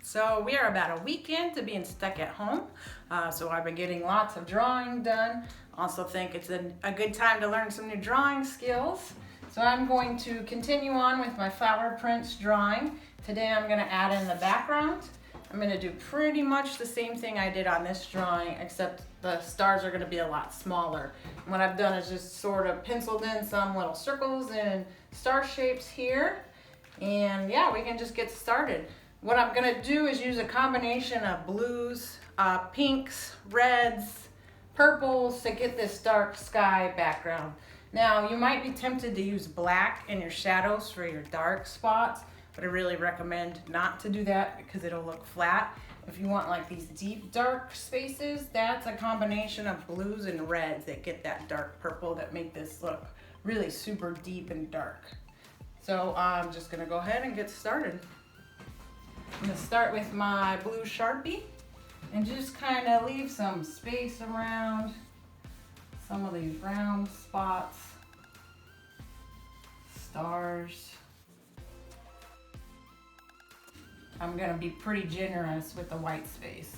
So we are about a week into being stuck at home. So I've been getting lots of drawing done. Also think it's a good time to learn some new drawing skills. So I'm going to continue on with my flower prints drawing. Today I'm going to add in the background. I'm going to do pretty much the same thing I did on this drawing, except the stars are going to be a lot smaller. And what I've done is just sort of penciled in some little circles and star shapes here. And yeah, we can just get started. What I'm going to do is use a combination of blues, pinks, reds, purples to get this dark sky background. Now, you might be tempted to use black in your shadows for your dark spots, but I really recommend not to do that because it'll look flat. If you want like these deep dark spaces, that's a combination of blues and reds that get that dark purple that make this look really super deep and dark. So I'm just gonna go ahead and get started. I'm gonna start with my blue Sharpie and just kind of leave some space around some of these round spots, stars. I'm gonna be pretty generous with the white space.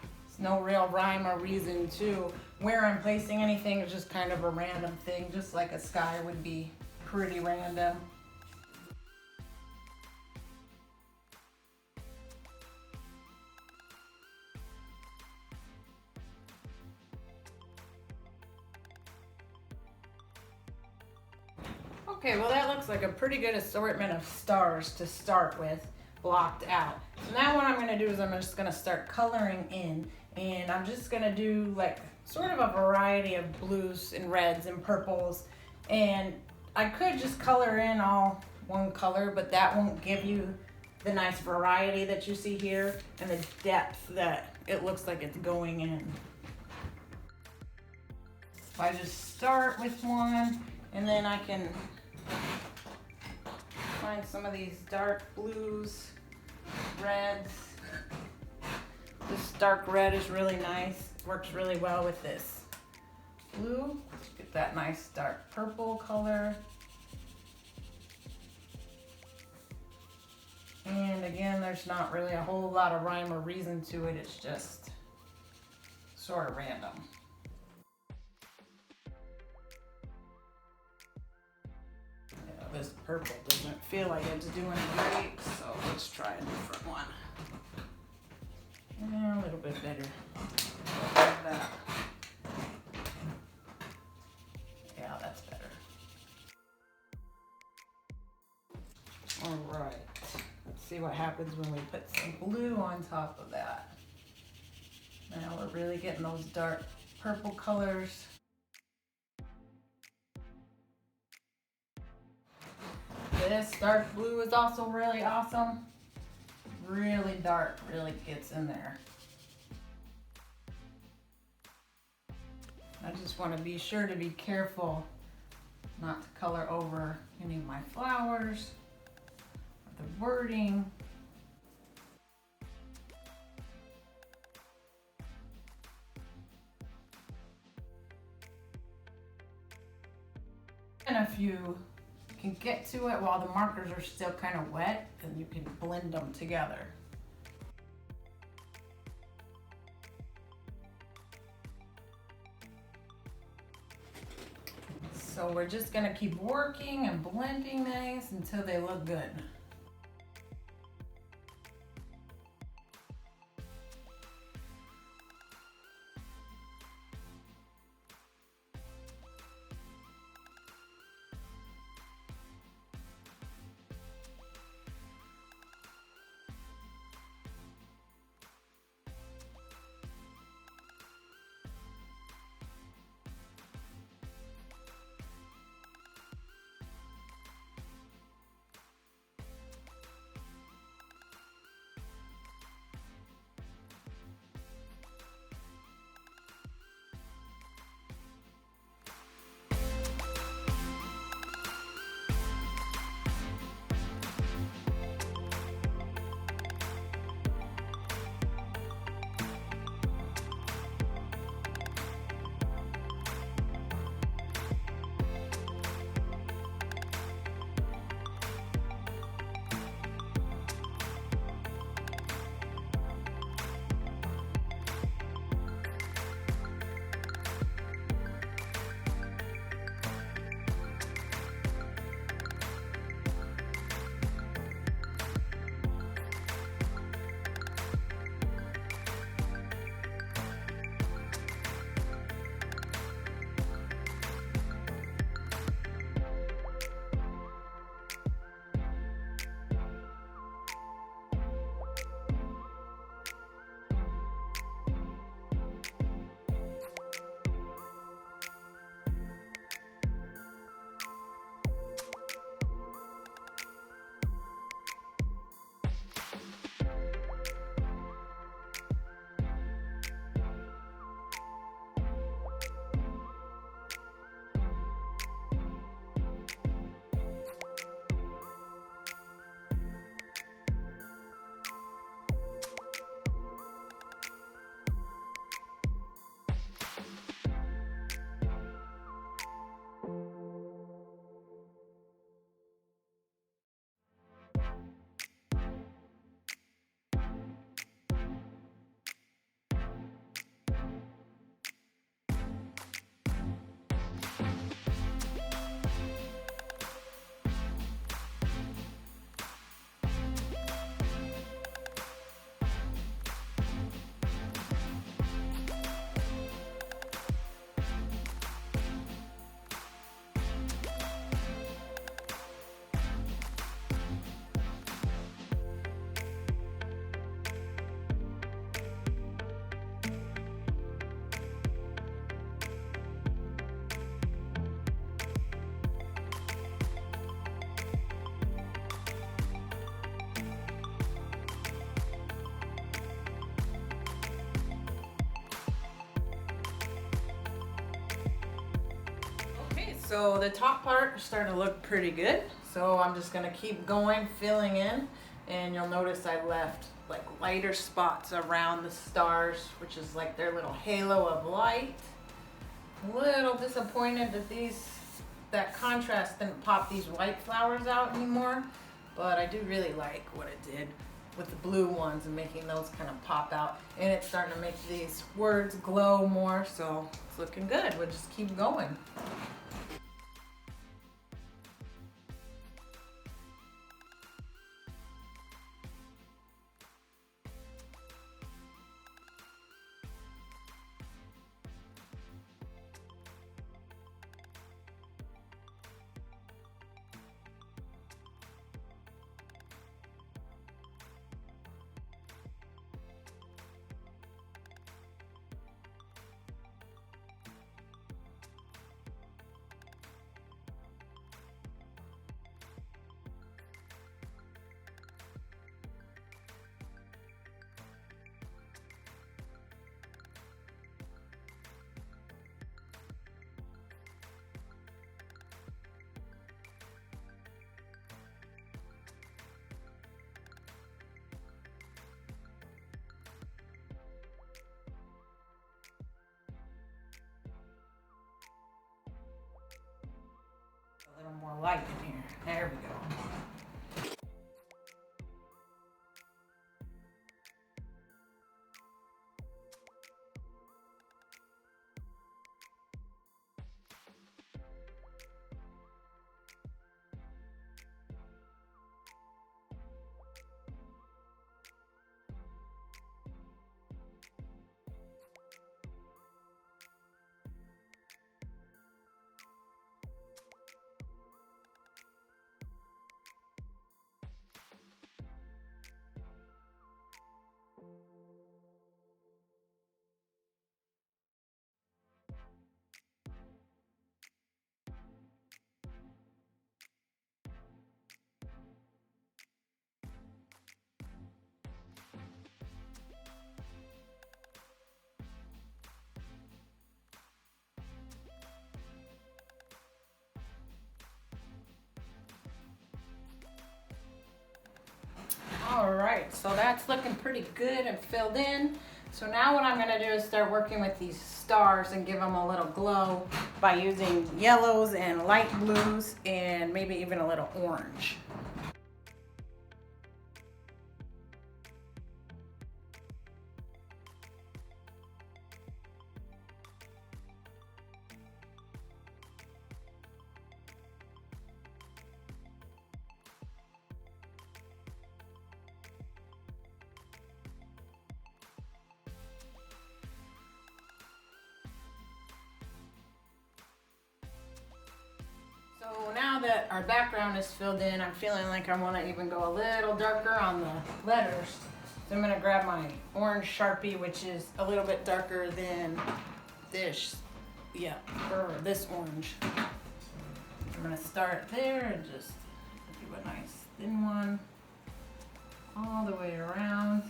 There's no real rhyme or reason to where I'm placing anything. It's just kind of a random thing, just like a sky would be pretty random. Okay, well that looks like a pretty good assortment of stars to start with, blocked out. So now what I'm gonna do is I'm just gonna start coloring in, and I'm just gonna do like sort of a variety of blues and reds and purples. And I could just color in all one color, but that won't give you the nice variety that you see here and the depth that it looks like it's going in. If I just start with one, and then I can find some of these dark blues, reds. This dark red is really nice. Works really well with this blue. Get that nice dark purple color. And again, there's not really a whole lot of rhyme or reason to it. It's just sort of random. This purple doesn't feel like it's doing great, so let's try a different one. Yeah, a little bit better. Like that. Yeah, that's better. All right, let's see what happens when we put some blue on top of that. Now we're really getting those dark purple colors. This dark blue is also really awesome. Really dark, really gets in there. I just want to be sure to be careful not to color over any of my flowers or the wording. And if you can get to it while the markers are still kind of wet, and you can blend them together. So we're just gonna keep working and blending these until they look good. So the top part is starting to look pretty good. So I'm just gonna keep going, filling in, and you'll notice I left like lighter spots around the stars, which is like their little halo of light. A little disappointed that that contrast didn't pop these white flowers out anymore, but I do really like what it did with the blue ones and making those kind of pop out, and it's starting to make these words glow more, so it's looking good. We'll just keep going. A little more light in here. There we go. All right, so that's looking pretty good and filled in. So now what I'm gonna do is start working with these stars and give them a little glow by using yellows and light blues and maybe even a little orange. So now that our background is filled in, I'm feeling like I want to even go a little darker on the letters. So I'm going to grab my orange Sharpie, which is a little bit darker than this, or this orange. I'm going to start there and just do a nice thin one all the way around.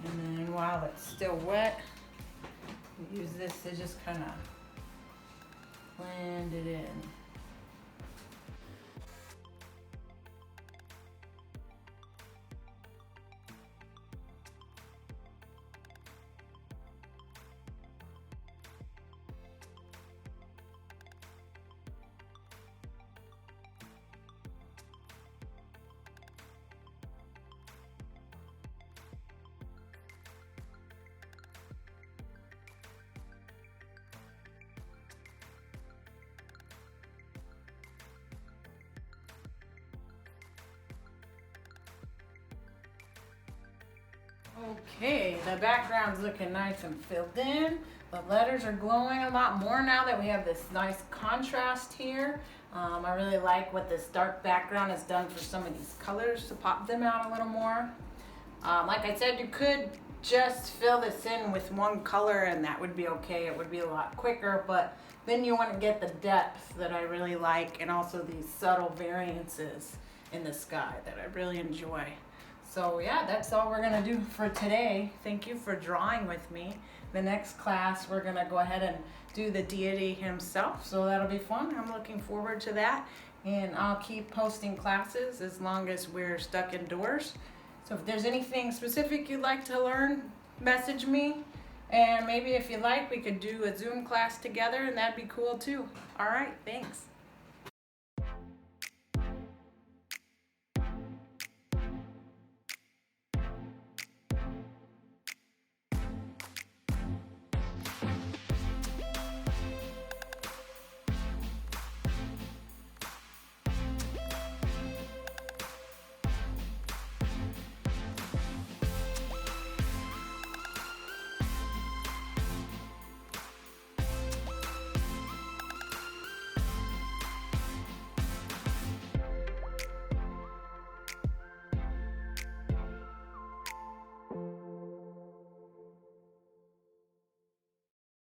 And then while it's still wet, use this to just kind of blend it in. Okay, the background's looking nice and filled in. The letters are glowing a lot more now that we have this nice contrast here. I really like what this dark background has done for some of these colors to pop them out a little more. Like I said, you could just fill this in with one color and that would be okay. It would be a lot quicker, but then you want to get the depth that I really like and also these subtle variances in the sky that I really enjoy. So yeah, that's all we're gonna do for today. Thank you for drawing with me. the next class we're gonna go ahead and do the deity himself, so that'll be fun. I'm looking forward to that, and I'll keep posting classes as long as we're stuck indoors. So if there's anything specific you'd like to learn, message me, and maybe if you like we could do a Zoom class together, and that'd be cool too. All right, thanks.